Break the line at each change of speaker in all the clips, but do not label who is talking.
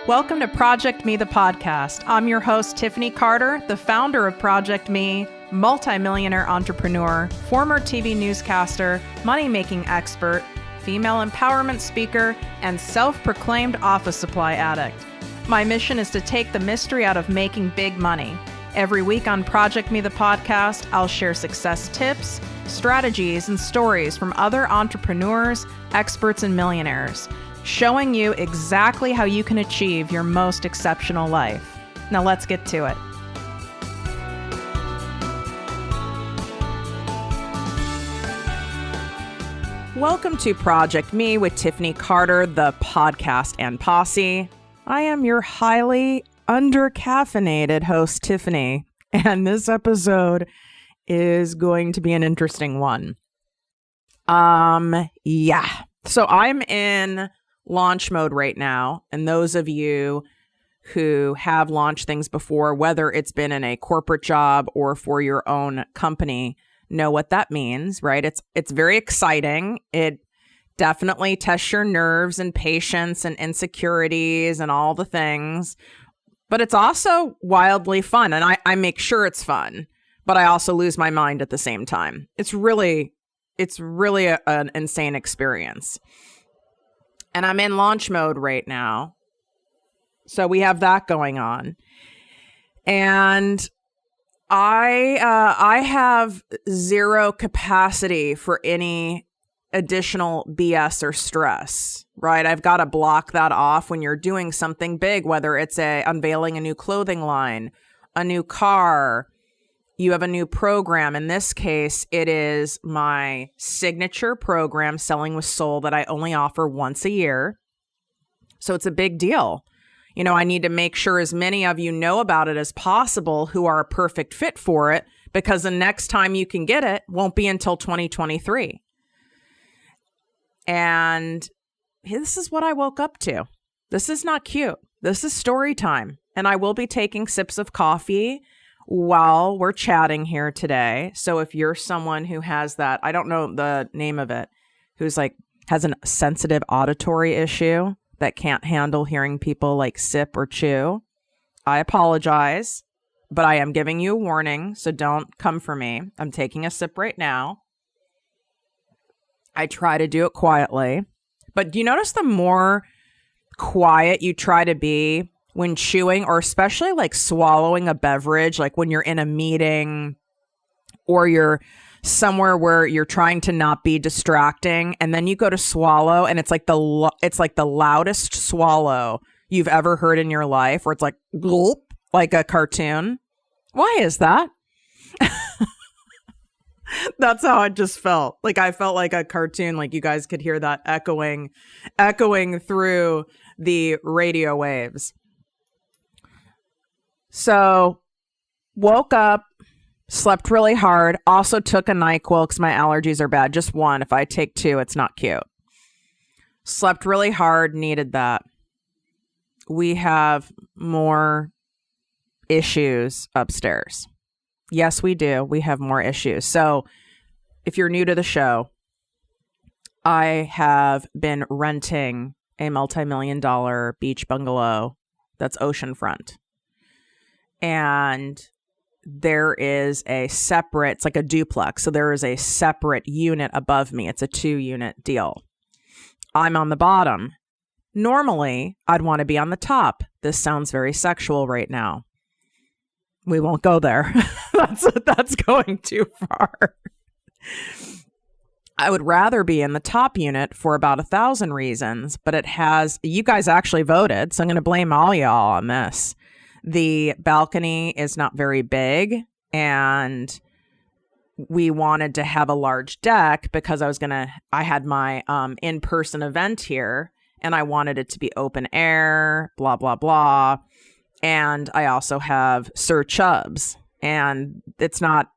Welcome to ProjectME, the podcast. I'm your host, Tiffany Carter, the founder of ProjectME, multimillionaire entrepreneur, former TV newscaster, money-making expert, female empowerment speaker, and self-proclaimed office supply addict. My mission is to take the mystery out of making big money. Every week on ProjectME, the podcast, I'll share success tips, strategies, and stories from other entrepreneurs, experts, and millionaires, showing you exactly how you can achieve your most exceptional life. Now let's get to it. Welcome to ProjectME with Tiffany Carter, the podcast and posse. I am your highly under-caffeinated host, Tiffany, and this episode is going to be an interesting one. So I'm in launch mode right now, and those of you who have launched things before, whether it's been in a corporate job or for your own company, know what that means, right? It's very exciting. It definitely tests your nerves and patience and insecurities and all the things, but it's also wildly fun, and I make sure it's fun, but I also lose my mind at the same time. It's really an insane experience. And I'm in launch mode right now. So we have that going on. And I have zero capacity for any additional BS or stress, right? I've got to block that off when you're doing something big, whether it's unveiling a new clothing line, a new car, you have a new program. In this case, it is my signature program, Selling with Soul, that I only offer once a year. So it's a big deal. You know, I need to make sure as many of you know about it as possible who are a perfect fit for it, because the next time you can get it won't be until 2023. And this is what I woke up to. This is not cute. This is story time. And I will be taking sips of coffee while we're chatting here today. So if you're someone who has that, I don't know the name of it, who's like has a sensitive auditory issue that can't handle hearing people like sip or chew, I apologize, but I am giving you a warning, so don't come for me. I'm taking a sip right now. I try to do it quietly, but do you notice the more quiet you try to be when chewing, or especially like swallowing a beverage, like when you're in a meeting or you're somewhere where you're trying to not be distracting, and then you go to swallow and it's like the loudest swallow you've ever heard in your life, where it's like gulp, like a cartoon. Why is that? That's how I just felt. Like I felt like a cartoon, like you guys could hear that echoing through the radio waves. So, woke up, slept really hard, also took a NyQuil because my allergies are bad. Just one. If I take two, it's not cute. Slept really hard, needed that. We have more issues upstairs. Yes, we do. We have more issues. So, if you're new to the show, I have been renting a multi-million-dollar beach bungalow that's oceanfront. And there is a separate, it's like a duplex. So there is a separate unit above me. It's a 2-unit deal. I'm on the bottom. Normally, I'd want to be on the top. This sounds very sexual right now. We won't go there. That's going too far. I would rather be in the top unit for about 1,000 reasons, but you guys actually voted, so I'm going to blame all y'all on this. The balcony is not very big, and we wanted to have a large deck because I had my in-person event here, and I wanted it to be open air, blah, blah, blah. And I also have Sir Chubbs, and it's not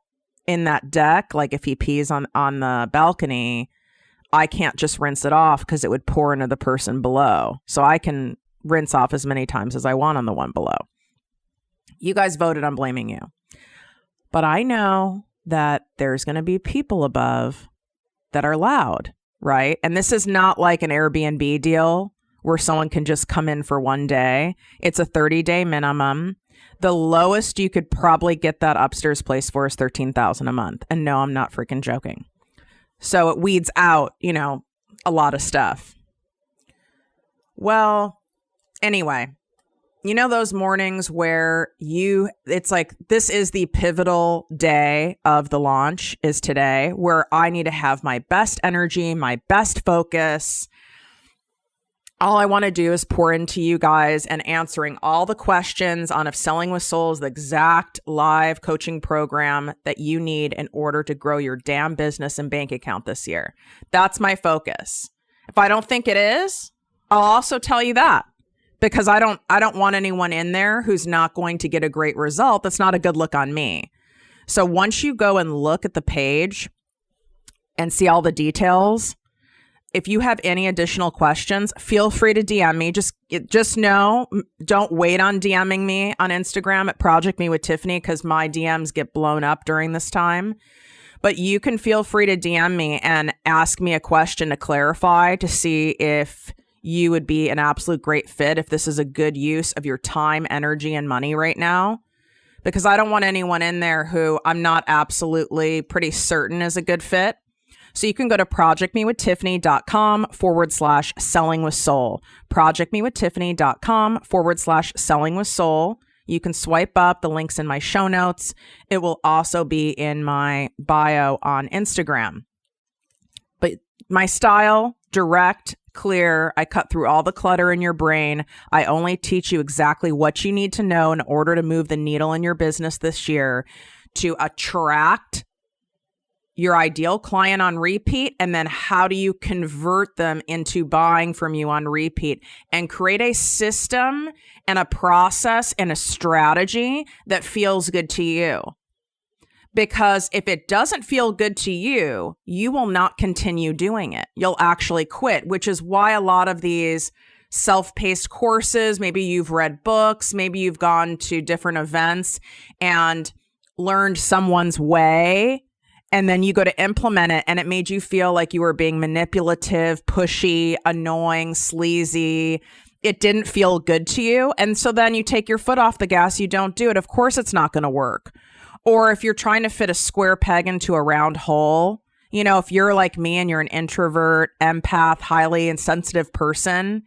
in that deck. Like if he pees on the balcony, I can't just rinse it off because it would pour into the person below. So I can rinse off as many times as I want on the one below. You guys voted on blaming you. But I know that there's going to be people above that are loud, right? And this is not like an Airbnb deal where someone can just come in for one day. It's a 30-day minimum. The lowest you could probably get that upstairs place for is $13,000 a month. And no, I'm not freaking joking. So it weeds out, a lot of stuff. Well, anyway, those mornings where it's like, this is the pivotal day of the launch is today, where I need to have my best energy, my best focus. All I want to do is pour into you guys and answering all the questions on if Selling with Soul is the exact live coaching program that you need in order to grow your damn business and bank account this year. That's my focus. If I don't think it is, I'll also tell you that, because I don't want anyone in there who's not going to get a great result. That's not a good look on me. So once you go and look at the page and see all the details, if you have any additional questions, feel free to DM me. Just know, don't wait on DMing me on Instagram at ProjectME with Tiffany, because my DMs get blown up during this time. But you can feel free to DM me and ask me a question to clarify, to see if you would be an absolute great fit, if this is a good use of your time, energy, and money right now. Because I don't want anyone in there who I'm not absolutely pretty certain is a good fit. So you can go to projectmewithtiffany.com/selling with soul. projectmewithtiffany.com/selling with soul. You can swipe up. The link's in my show notes. It will also be in my bio on Instagram. But my style, direct, clear. I cut through all the clutter in your brain. I only teach you exactly what you need to know in order to move the needle in your business this year to attract your ideal client on repeat, and then how do you convert them into buying from you on repeat, and create a system and a process and a strategy that feels good to you. Because if it doesn't feel good to you, you will not continue doing it. You'll actually quit, which is why a lot of these self-paced courses, maybe you've read books, maybe you've gone to different events and learned someone's way, and then you go to implement it and it made you feel like you were being manipulative, pushy, annoying, sleazy. It didn't feel good to you. And so then you take your foot off the gas, you don't do it. Of course it's not going to work. Or if you're trying to fit a square peg into a round hole, if you're like me and you're an introvert, empath, highly insensitive person,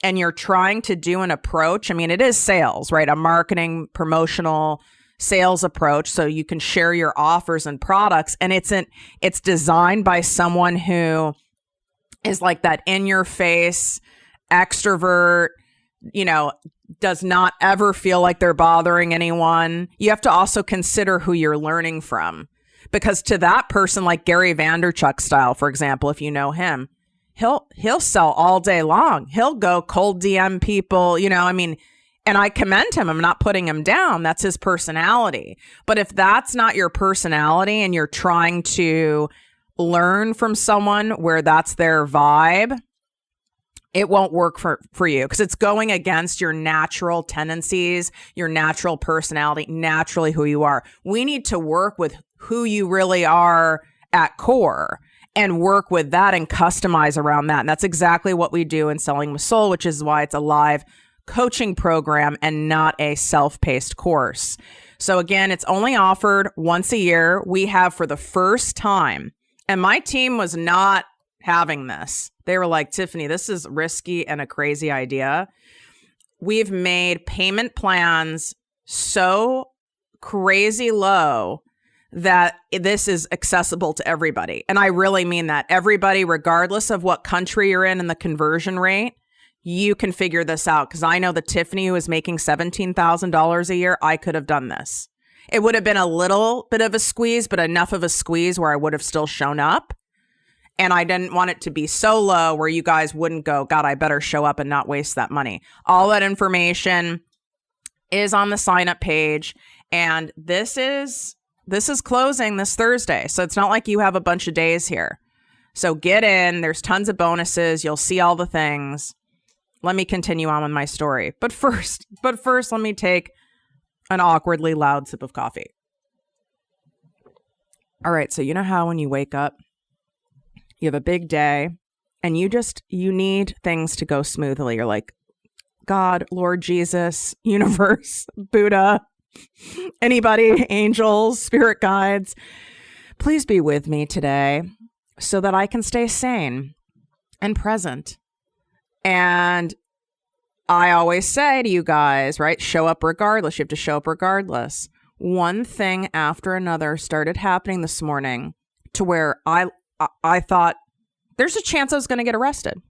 and you're trying to do an approach, it is sales, right? A marketing, promotional sales approach, so you can share your offers and products, and it's designed by someone who is like that in your face extrovert, does not ever feel like they're bothering anyone. You have to also consider who you're learning from, because to that person, like Gary Vaynerchuk style, for example, if you know him, he'll sell all day long. He'll go cold DM people, and I commend him. I'm not putting him down. That's his personality. But if that's not your personality and you're trying to learn from someone where that's their vibe, it won't work for you, because it's going against your natural tendencies, your natural personality, naturally who you are. We need to work with who you really are at core and work with that and customize around that. And that's exactly what we do in Selling with Soul, which is why it's a live coaching program and not a self-paced course. So again, it's only offered once a year. We have, for the first time, and my team was not having this. They were like, Tiffany, this is risky and a crazy idea. We've made payment plans so crazy low that this is accessible to everybody. And I really mean that. Everybody, regardless of what country you're in and the conversion rate, you can figure this out. Because I know that Tiffany, who is making $17,000 a year, I could have done this. It would have been a little bit of a squeeze, but enough of a squeeze where I would have still shown up. And I didn't want it to be so low where you guys wouldn't go, God, I better show up and not waste that money. All that information is on the sign up page. And this is closing this Thursday. So it's not like you have a bunch of days here. So get in. There's tons of bonuses. You'll see all the things. Let me continue on with my story. But first, let me take an awkwardly loud sip of coffee. All right. So you know how when you wake up, you have a big day and you need things to go smoothly. You're like, God, Lord Jesus, universe, Buddha, anybody, angels, spirit guides, please be with me today so that I can stay sane and present. And I always say to you guys, right, show up regardless. You have to show up regardless. One thing after another started happening this morning to where I thought there's a chance I was going to get arrested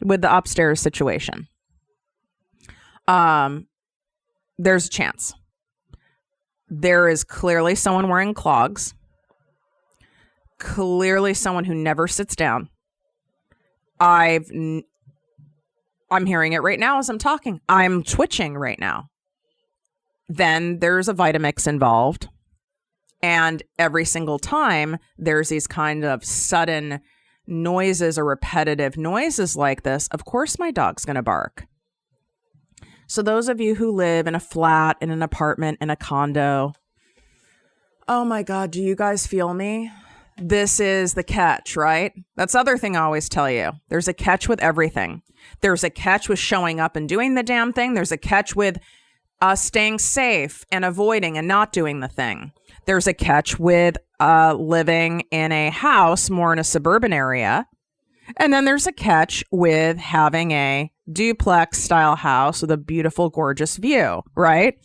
with the upstairs situation. There's a chance. There is clearly someone wearing clogs. Clearly someone who never sits down. I'm hearing it right now as I'm talking. I'm twitching right now. Then there's a Vitamix involved. And every single time there's these kind of sudden noises or repetitive noises like this, of course my dog's going to bark. So those of you who live in a flat, in an apartment, in a condo, oh my God, do you guys feel me? This is the catch, right? That's the other thing I always tell you. There's a catch with everything. There's a catch with showing up and doing the damn thing. There's a catch with staying safe and avoiding and not doing the thing. There's a catch with living in a house, more in a suburban area. And then there's a catch with having a duplex style house with a beautiful, gorgeous view, right?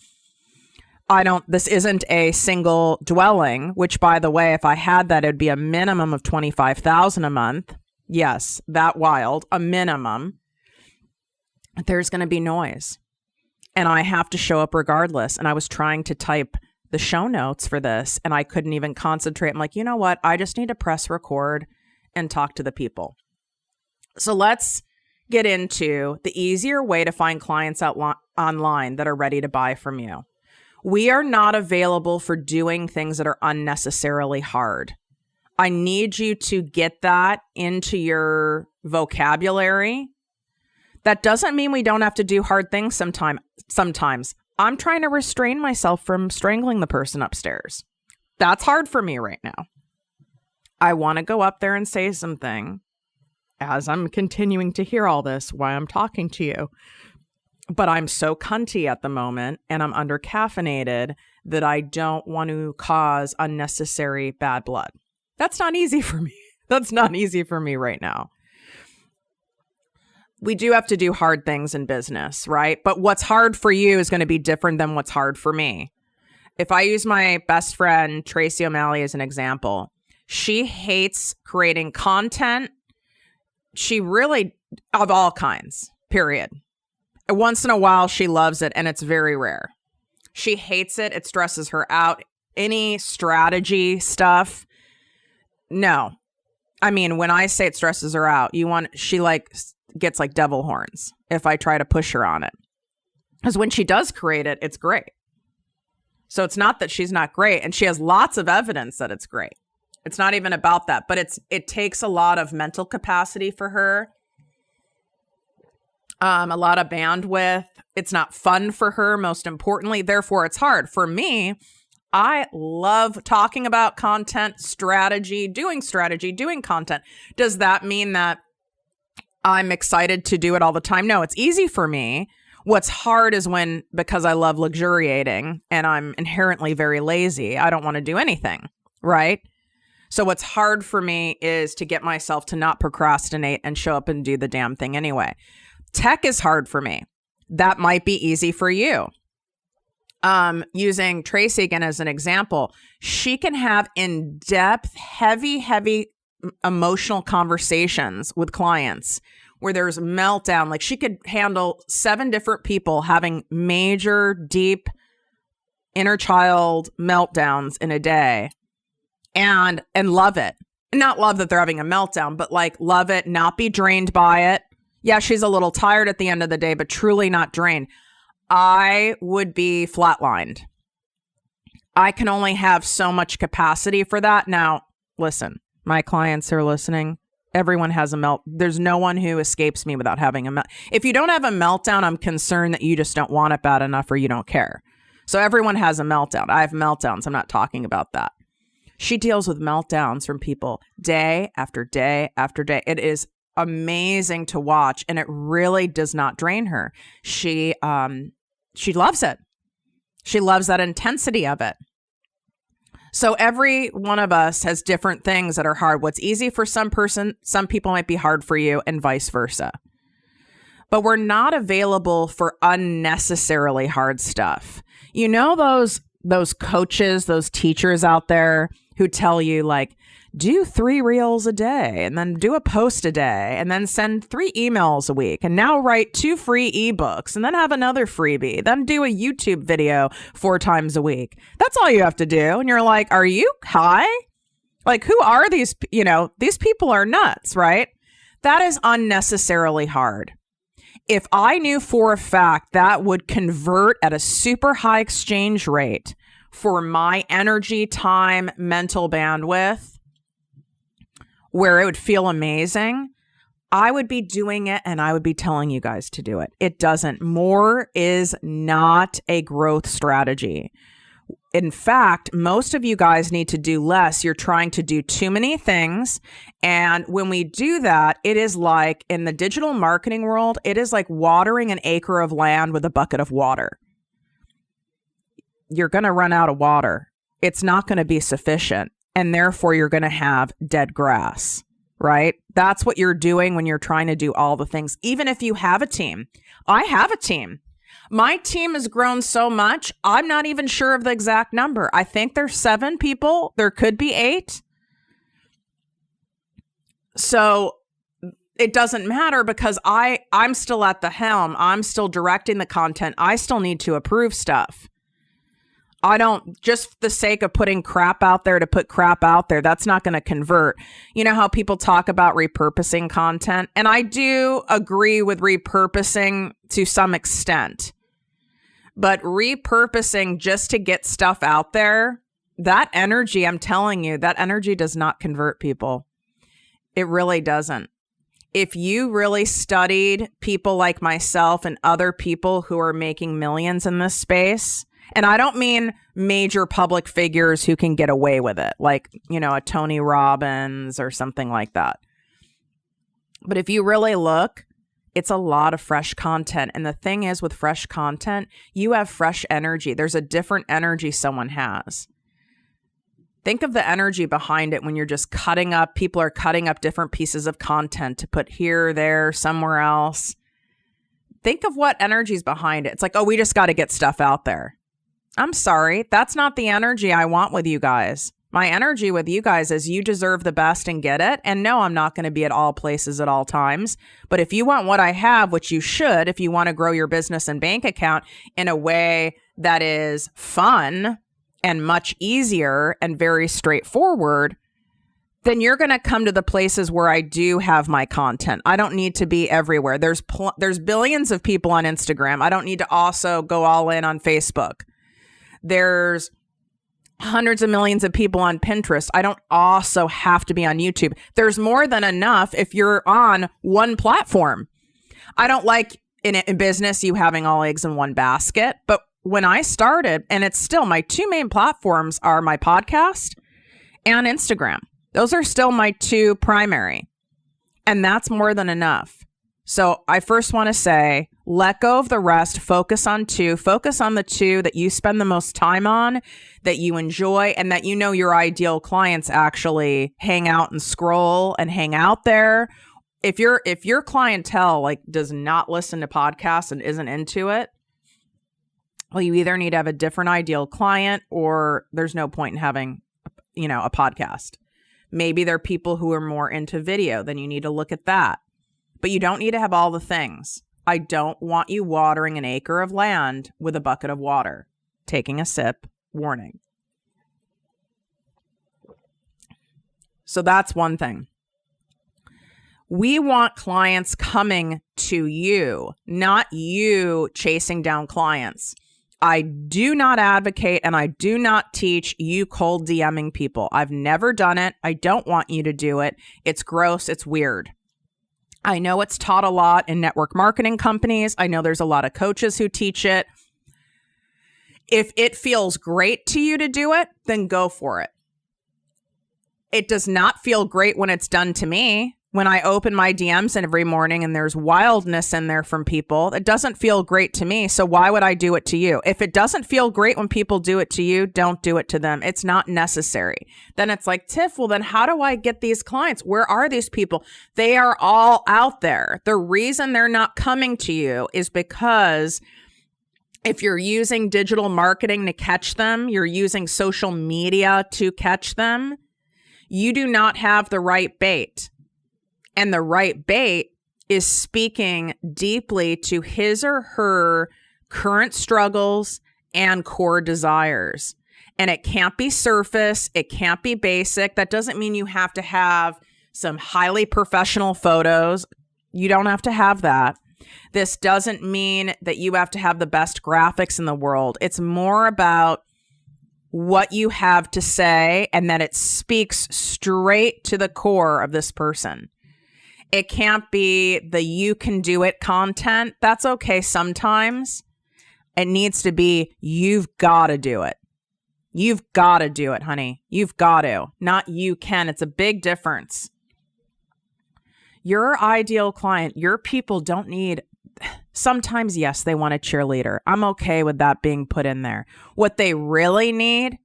This isn't a single dwelling, which by the way, if I had that, it'd be a minimum of $25,000 a month. Yes, that wild, a minimum. There's going to be noise and I have to show up regardless. And I was trying to type the show notes for this and I couldn't even concentrate. I'm like, you know what? I just need to press record and talk to the people. So let's get into the easier way to find clients online that are ready to buy from you. We are not available for doing things that are unnecessarily hard. I need you to get that into your vocabulary. That doesn't mean we don't have to do hard things sometimes. I'm trying to restrain myself from strangling the person upstairs. That's hard for me right now. I want to go up there and say something as I'm continuing to hear all this while I'm talking to you. But I'm so cunty at the moment and I'm under-caffeinated that I don't want to cause unnecessary bad blood. That's not easy for me. That's not easy for me right now. We do have to do hard things in business, right? But what's hard for you is going to be different than what's hard for me. If I use my best friend, Tracy O'Malley, as an example, she hates creating content. She really, of all kinds, period. Once in a while, she loves it, and it's very rare. She hates it. It stresses her out. Any strategy stuff, no. I mean, when I say it stresses her out, she gets like devil horns if I try to push her on it. Because when she does create it, it's great. So it's not that she's not great, and she has lots of evidence that it's great. It's not even about that, but it takes a lot of mental capacity for her. A lot of bandwidth. It's not fun for her, most importantly. Therefore, it's hard. For me, I love talking about content, strategy, doing content. Does that mean that I'm excited to do it all the time? No, it's easy for me. What's hard is because I love luxuriating and I'm inherently very lazy, I don't want to do anything, right? So what's hard for me is to get myself to not procrastinate and show up and do the damn thing anyway. Tech is hard for me. That might be easy for you. Using Tracy again as an example, she can have in-depth, heavy emotional conversations with clients where there's meltdown. Like she could handle 7 different people having major, deep inner child meltdowns in a day and love it. Not love that they're having a meltdown, but like love it, not be drained by it. Yeah, she's a little tired at the end of the day, but truly not drained. I would be flatlined. I can only have so much capacity for that. Now, listen, my clients are listening. Everyone has a melt. There's no one who escapes me without having a melt. If you don't have a meltdown, I'm concerned that you just don't want it bad enough or you don't care. So everyone has a meltdown. I have meltdowns. I'm not talking about that. She deals with meltdowns from people day after day after day. It is amazing to watch, and it really does not drain her. She loves it. She loves that intensity of it. So every one of us has different things that are hard. What's easy for some people might be hard for you, and vice versa. But we're not available for unnecessarily hard stuff. You know, those coaches, those teachers out there who tell you, like, do 3 reels a day, and then do a post a day, and then send 3 emails a week, and now write 2 free ebooks, and then have another freebie, then do a YouTube video 4 times a week. That's all you have to do. And you're like, are you high? Like, who are these? You know, these people are nuts, right? That is unnecessarily hard. If I knew for a fact that would convert at a super high exchange rate for my energy, time, mental bandwidth, where it would feel amazing, I would be doing it, and I would be telling you guys to do it. It doesn't. More is not a growth strategy. In fact, most of you guys need to do less. You're trying to do too many things. And when we do that, it is like, in the digital marketing world, it is like watering an acre of land with a bucket of water. You're going to run out of water. It's not going to be sufficient. And therefore, you're going to have dead grass, right? That's what you're doing when you're trying to do all the things. Even if you have a team. I have a team. My team has grown so much, I'm not even sure of the exact number. I think there's 7 people. There could be 8. So it doesn't matter, because I'm still at the helm. I'm still directing the content. I still need to approve stuff. I don't, just for the sake of putting crap out there to put crap out there, that's not going to convert. You know how people talk about repurposing content? And I do agree with repurposing to some extent. But repurposing just to get stuff out there, that energy, I'm telling you, that energy does not convert people. It really doesn't. If you really studied people like myself and other people who are making millions in this space, and I don't mean major public figures who can get away with it, like, you know, a Tony Robbins or something like that. But if you really look, it's a lot of fresh content. And the thing is, with fresh content, you have fresh energy. There's a different energy someone has. Think of the energy behind it when you're just cutting up. People are cutting up different pieces of content to put here, there, somewhere else. Think of what energy is behind it. It's like, oh, we just got to get stuff out there. I'm sorry. That's not the energy I want with you guys. My energy with you guys is you deserve the best and get it. And no, I'm not going to be at all places at all times. But if you want what I have, which you should, if you want to grow your business and bank account in a way that is fun and much easier and very straightforward, then you're going to come to the places where I do have my content. I don't need to be everywhere. There's billions of people on Instagram. I don't need to also go all in on Facebook. There's hundreds of millions of people on Pinterest. I don't also have to be on YouTube. There's more than enough if you're on one platform. I don't like in business you having all eggs in one basket. But when I started, and it's still my 2 main platforms are my podcast and Instagram. Those are still my 2 primary. And that's more than enough. So I first want to say, let go of the rest, focus on 2, focus on the 2 that you spend the most time on, that you enjoy, and that you know your ideal clients actually hang out and scroll and hang out there. If your clientele like does not listen to podcasts and isn't into it, well, you either need to have a different ideal client or there's no point in having, you know, a podcast. Maybe there are people who are more into video, then you need to look at that. But you don't need to have all the things. I don't want you watering an acre of land with a bucket of water. Taking a sip, warning. So that's one thing. We want clients coming to you, not you chasing down clients. I do not advocate and I do not teach you cold DMing people. I've never done it. I don't want you to do it. It's gross. It's weird. I know it's taught a lot in network marketing companies. I know there's a lot of coaches who teach it. If it feels great to you to do it, then go for it. It does not feel great when it's done to me. When I open my DMs every morning and there's wildness in there from people, it doesn't feel great to me. So why would I do it to you? If it doesn't feel great when people do it to you, don't do it to them. It's not necessary. Then it's like, Tiff, well, then how do I get these clients? Where are these people? They are all out there. The reason they're not coming to you is because if you're using digital marketing to catch them, you're using social media to catch them, you do not have the right bait. And the right bait is speaking deeply to his or her current struggles and core desires. And it can't be surface. It can't be basic. That doesn't mean you have to have some highly professional photos. You don't have to have that. This doesn't mean that you have to have the best graphics in the world. It's more about what you have to say and that it speaks straight to the core of this person. It can't be the you can do it content. That's okay sometimes. It needs to be you've got to do it. You've got to do it, honey. You've got to. Not you can. It's a big difference. Your ideal client, your people don't need, sometimes, yes, they want a cheerleader. I'm okay with that being put in there. What they really need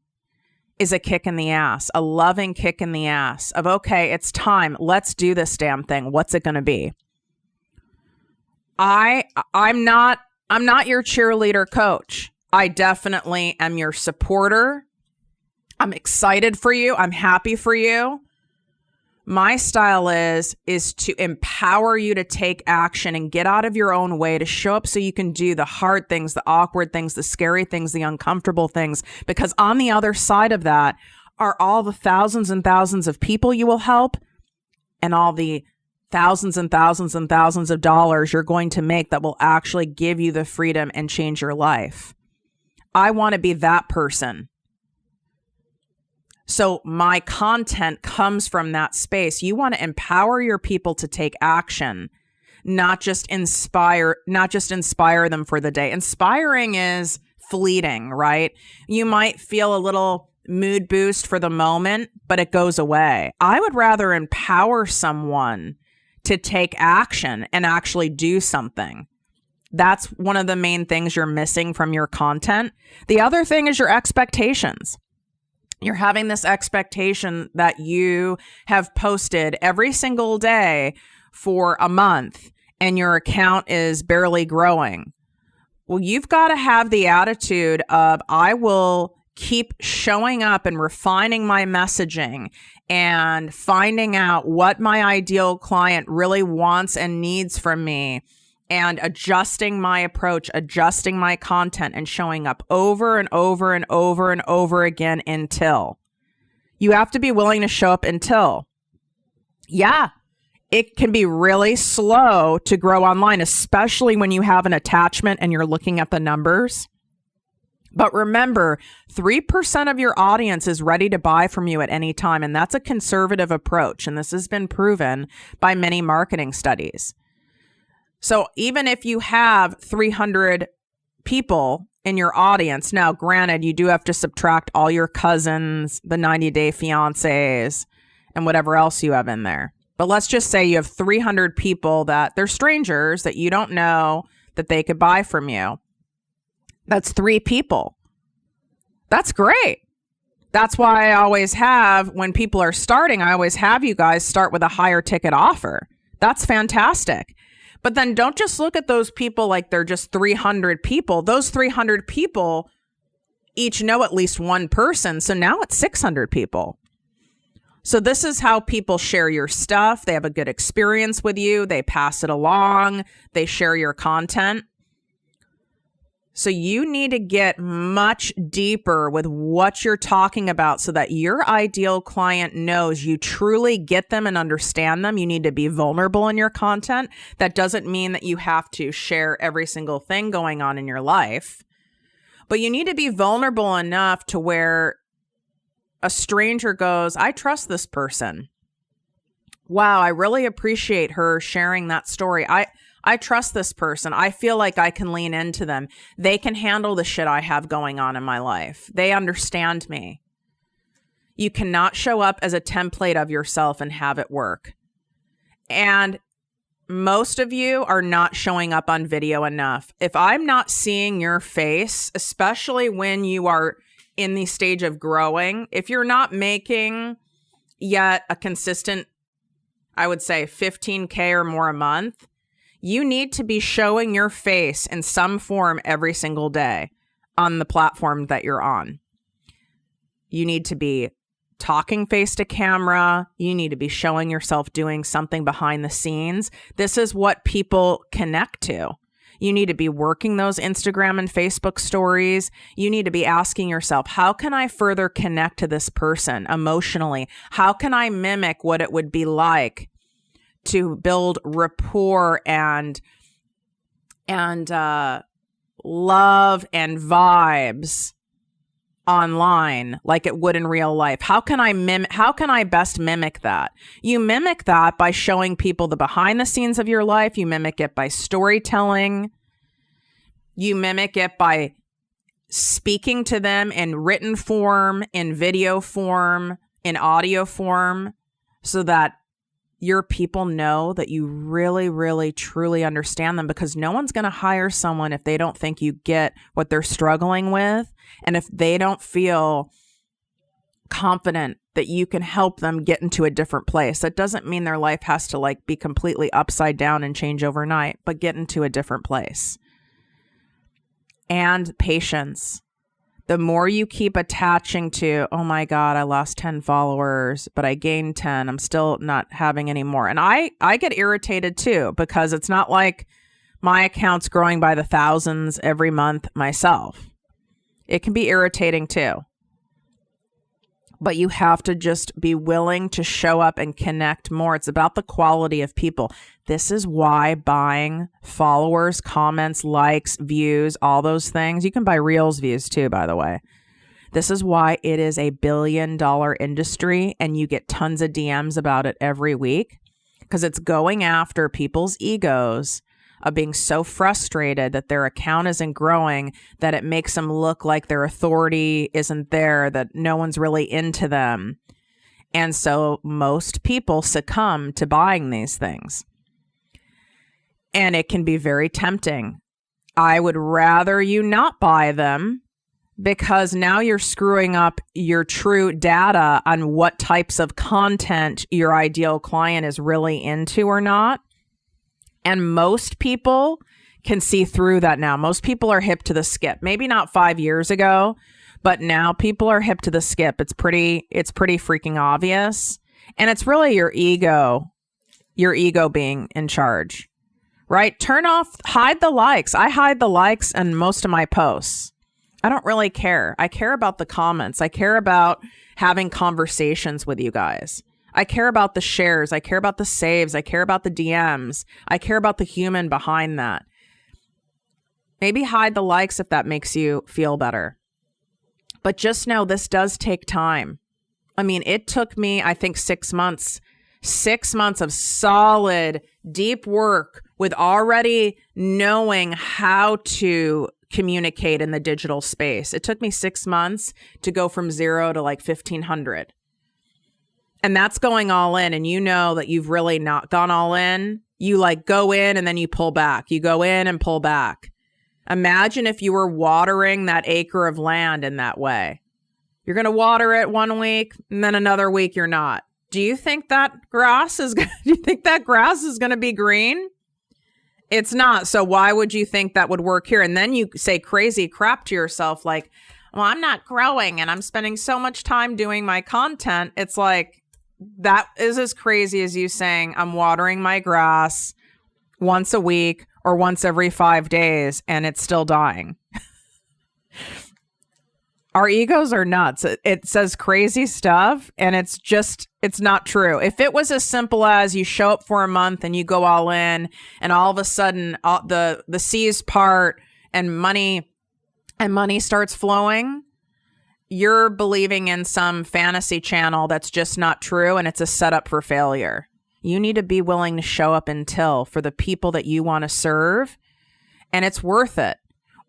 is a kick in the ass, a loving kick in the ass of, okay, it's time. Let's do this damn thing. What's it going to be? I'm not your cheerleader coach. I definitely am your supporter. I'm excited for you. I'm happy for you. My style is to empower you to take action and get out of your own way, to show up so you can do the hard things, the awkward things, the scary things, the uncomfortable things. Because on the other side of that are all the thousands and thousands of people you will help and all the thousands and thousands and thousands of dollars you're going to make that will actually give you the freedom and change your life. I want to be that person. So my content comes from that space. You want to empower your people to take action, not just inspire them for the day. Inspiring is fleeting, right? You might feel a little mood boost for the moment, but it goes away. I would rather empower someone to take action and actually do something. That's one of the main things you're missing from your content. The other thing is your expectations. You're having this expectation that you have posted every single day for a month and your account is barely growing. Well, you've got to have the attitude of, I will keep showing up and refining my messaging and finding out what my ideal client really wants and needs from me, and adjusting my approach, adjusting my content, and showing up over and over and over and over again until. You have to be willing to show up until. Yeah, it can be really slow to grow online, especially when you have an attachment and you're looking at the numbers. But remember, 3% of your audience is ready to buy from you at any time, and that's a conservative approach, and this has been proven by many marketing studies. So even if you have 300 people in your audience, now granted, you do have to subtract all your cousins, the 90-day fiancés, and whatever else you have in there. But let's just say you have 300 people that they're strangers that you don't know that they could buy from you. That's 3 people. That's great. That's why I always have, when people are starting, I always have you guys start with a higher ticket offer. That's fantastic. But then don't just look at those people like they're just 300 people. Those 300 people each know at least one person. So now it's 600 people. So this is how people share your stuff. They have a good experience with you. They pass it along. They share your content. So you need to get much deeper with what you're talking about so that your ideal client knows you truly get them and understand them. You need to be vulnerable in your content. That doesn't mean that you have to share every single thing going on in your life, but you need to be vulnerable enough to where a stranger goes, I trust this person. Wow, I really appreciate her sharing that story. I trust this person. I feel like I can lean into them. They can handle the shit I have going on in my life. They understand me. You cannot show up as a template of yourself and have it work. And most of you are not showing up on video enough. If I'm not seeing your face, especially when you are in the stage of growing, if you're not making yet a consistent, I would say 15K or more a month, you need to be showing your face in some form every single day on the platform that you're on. You need to be talking face to camera. You need to be showing yourself doing something behind the scenes. This is what people connect to. You need to be working those Instagram and Facebook stories. You need to be asking yourself, how can I further connect to this person emotionally? How can I mimic what it would be like to build rapport and love and vibes online like it would in real life? How can I best mimic that? You mimic that by showing people the behind the scenes of your life. You mimic it by storytelling. You mimic it by speaking to them in written form, in video form, in audio form, so that your people know that you really, really, truly understand them, because no one's going to hire someone if they don't think you get what they're struggling with. And if they don't feel confident that you can help them get into a different place. That doesn't mean their life has to be completely upside down and change overnight, but get into a different place. And patience. The more you keep attaching to, oh my God, I lost 10 followers, but I gained 10. I'm still not having any more. And I get irritated too, because it's not like my account's growing by the thousands every month myself. It can be irritating too. But you have to just be willing to show up and connect more. It's about the quality of people. This is why buying followers, comments, likes, views, all those things. You can buy Reels views too, by the way. This is why it is a $1 billion industry, and you get tons of DMs about it every week, because it's going after people's egos of being so frustrated that their account isn't growing, that it makes them look like their authority isn't there, that no one's really into them. And so most people succumb to buying these things. And it can be very tempting. I would rather you not buy them, because now you're screwing up your true data on what types of content your ideal client is really into or not. And most people can see through that now. Most people are hip to the skip. Maybe not 5 years ago, but now people are hip to the skip. It's pretty freaking obvious. And it's really your ego being in charge, right? Hide the likes. I hide the likes in most of my posts. I don't really care. I care about the comments. I care about having conversations with you guys. I care about the shares. I care about the saves. I care about the DMs. I care about the human behind that. Maybe hide the likes if that makes you feel better. But just know this does take time. I mean, it took me, I think, 6 months. 6 months of solid, deep work with already knowing how to communicate in the digital space. It took me 6 months to go from 0 to 1,500. And that's going all in. And you know that you've really not gone all in. You go in and then you pull back. You go in and pull back. Imagine if you were watering that acre of land in that way. You're going to water it 1 week and then another week you're not. Do you think that grass is going to be green? It's not. So why would you think that would work here? And then you say crazy crap to yourself well, I'm not growing and I'm spending so much time doing my content. It's that is as crazy as you saying I'm watering my grass once a week or once every 5 days and it's still dying. Our egos are nuts. It says crazy stuff and it's not true. If it was as simple as you show up for a month and you go all in and all of a sudden the seas part and money starts flowing, you're believing in some fantasy channel that's just not true, and it's a setup for failure. You need to be willing to show up for the people that you want to serve, and it's worth it.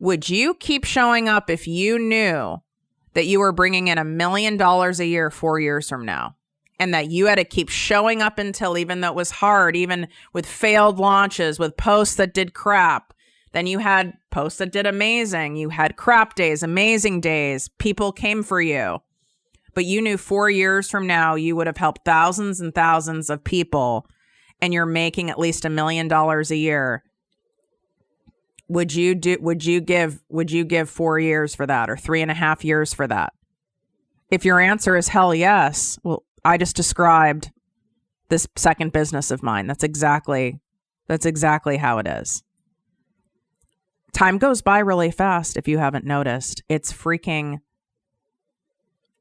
Would you keep showing up if you knew that you were bringing in $1 million a year 4 years from now, and that you had to keep showing up until, even though it was hard, even with failed launches, with posts that did crap, then you had posts that did amazing. You had crap days, amazing days. People came for you. But you knew 4 years from now, you would have helped thousands and thousands of people, and you're making at least $1 million a year. Would you give 4 years for that, or 3.5 years for that? If your answer is hell yes, well, I just described this second business of mine. That's exactly how it is. Time goes by really fast if you haven't noticed. It's freaking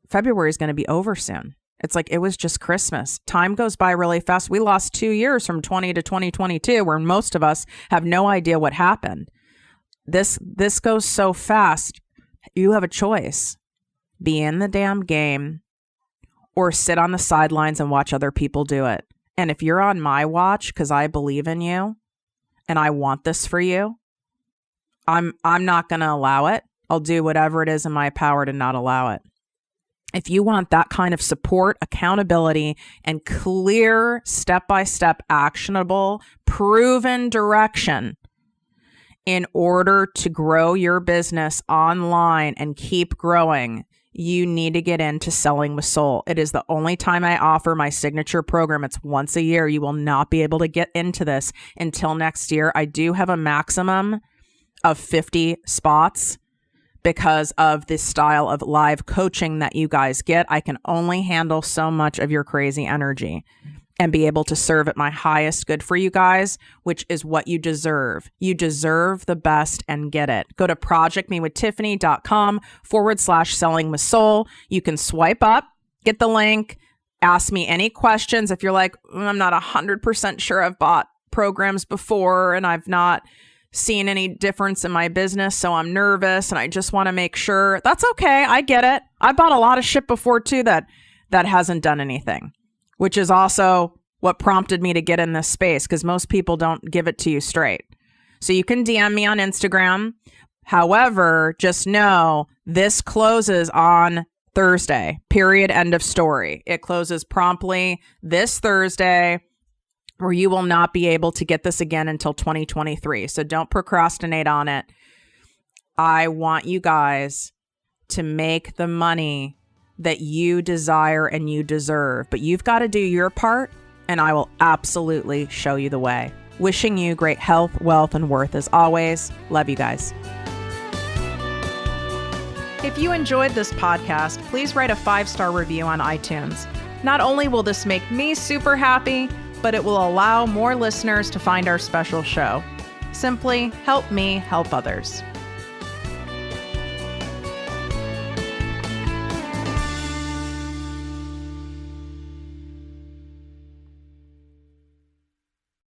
February is going to be over soon. It's like it was just Christmas. Time goes by really fast. We lost 2 years from 20 to 2022, where most of us have no idea what happened. This goes so fast. You have a choice. Be in the damn game or sit on the sidelines and watch other people do it. And if you're on my watch, because I believe in you and I want this for you, I'm not going to allow it. I'll do whatever it is in my power to not allow it. If you want that kind of support, accountability, and clear step-by-step actionable, proven direction in order to grow your business online and keep growing, you need to get into Selling with Soul. It is the only time I offer my signature program. It's once a year. You will not be able to get into this until next year. I do have a maximum of 50 spots because of the style of live coaching that you guys get. I can only handle so much of your crazy energy and be able to serve at my highest good for you guys, which is what you deserve. You deserve the best and get it. Go to ProjectMeWithTiffany.com/selling with soul. You can swipe up, get the link, ask me any questions. If you're like, I'm not 100% sure, I've bought programs before and I've not seen any difference in my business, so I'm nervous and I just want to make sure. That's okay. I get it. I bought a lot of shit before too that hasn't done anything, which is also what prompted me to get in this space, because most people don't give it to you straight. So you can DM me on Instagram. However, just know this closes on Thursday, period, end of story. It closes promptly this Thursday, or you will not be able to get this again until 2023. So don't procrastinate on it. I want you guys to make the money that you desire and you deserve, but you've got to do your part, and I will absolutely show you the way. Wishing you great health, wealth, and worth as always. Love you guys. If you enjoyed this podcast, please write a 5-star review on iTunes. Not only will this make me super happy, but it will allow more listeners to find our special show. Simply help me help others.